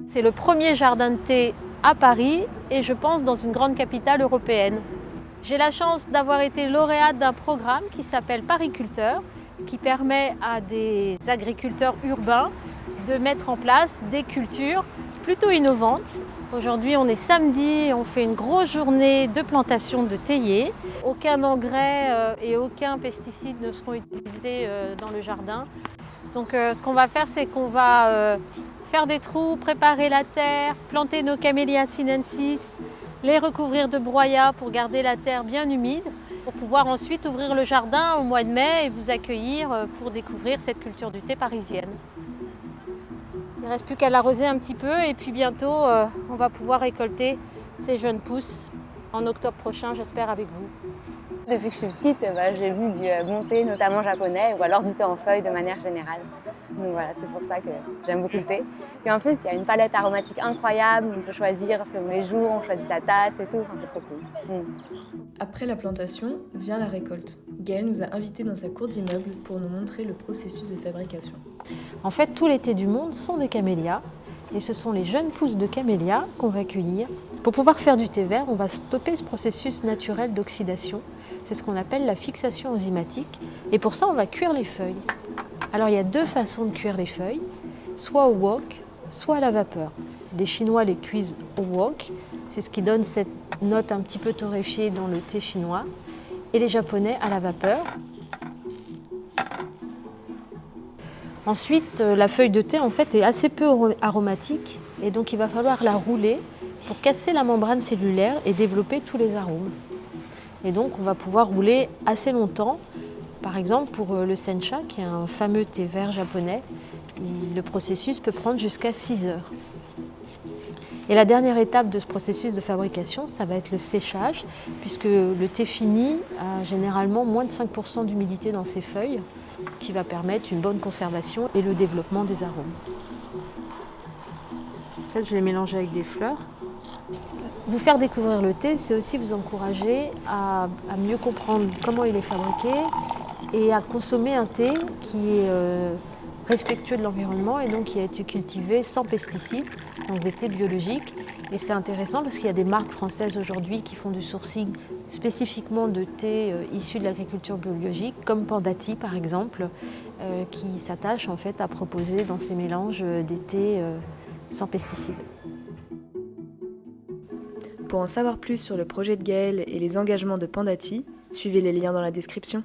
C'est le premier jardin de thé à Paris et je pense dans une grande capitale européenne. J'ai la chance d'avoir été lauréate d'un programme qui s'appelle Pariculteur, qui permet à des agriculteurs urbains de mettre en place des cultures plutôt innovantes. Aujourd'hui, on est samedi, on fait une grosse journée de plantation de théiers. Aucun engrais et aucun pesticide ne seront utilisés dans le jardin. Donc ce qu'on va faire, c'est qu'on va faire des trous, préparer la terre, planter nos Camellia sinensis, les recouvrir de broyat pour garder la terre bien humide, pour pouvoir ensuite ouvrir le jardin au mois de mai et vous accueillir pour découvrir cette culture du thé parisienne. Il ne reste plus qu'à l'arroser un petit peu et puis bientôt on va pouvoir récolter ces jeunes pousses en octobre prochain, j'espère avec vous. Depuis que je suis petite, j'ai vu du bon thé, notamment japonais, ou alors du thé en feuilles de manière générale. Donc voilà, c'est pour ça que j'aime beaucoup le thé. Puis en plus, il y a une palette aromatique incroyable, on peut choisir selon les jours, on choisit sa tasse et tout, enfin, c'est trop cool. Après la plantation, vient la récolte. Gaëlle nous a invités dans sa cour d'immeuble pour nous montrer le processus de fabrication. En fait, tous les thés du monde sont des camélias et ce sont les jeunes pousses de camélias qu'on va cueillir. Pour pouvoir faire du thé vert, on va stopper ce processus naturel d'oxydation. C'est ce qu'on appelle la fixation enzymatique et pour ça, on va cuire les feuilles. Alors, il y a deux façons de cuire les feuilles, soit au wok, soit à la vapeur. Les Chinois les cuisent au wok, c'est ce qui donne cette note un petit peu torréfiée dans le thé chinois, et les Japonais à la vapeur. Ensuite, la feuille de thé en fait est assez peu aromatique et donc il va falloir la rouler pour casser la membrane cellulaire et développer tous les arômes. Et donc on va pouvoir rouler assez longtemps. Par exemple, pour le sencha, qui est un fameux thé vert japonais, le processus peut prendre jusqu'à 6 heures. Et la dernière étape de ce processus de fabrication, ça va être le séchage, puisque le thé fini a généralement moins de 5% d'humidité dans ses feuilles, qui va permettre une bonne conservation et le développement des arômes. En fait, je les mélange avec des fleurs. Vous faire découvrir le thé, c'est aussi vous encourager à mieux comprendre comment il est fabriqué et à consommer un thé qui est respectueux de l'environnement et donc qui a été cultivé sans pesticides, donc des thés biologiques. Et c'est intéressant parce qu'il y a des marques françaises aujourd'hui qui font du sourcing spécifiquement de thé issus de l'agriculture biologique, comme Pandati par exemple, qui s'attachent en fait à proposer dans ces mélanges des thés sans pesticides. Pour en savoir plus sur le projet de Gaëlle et les engagements de Pandati, suivez les liens dans la description.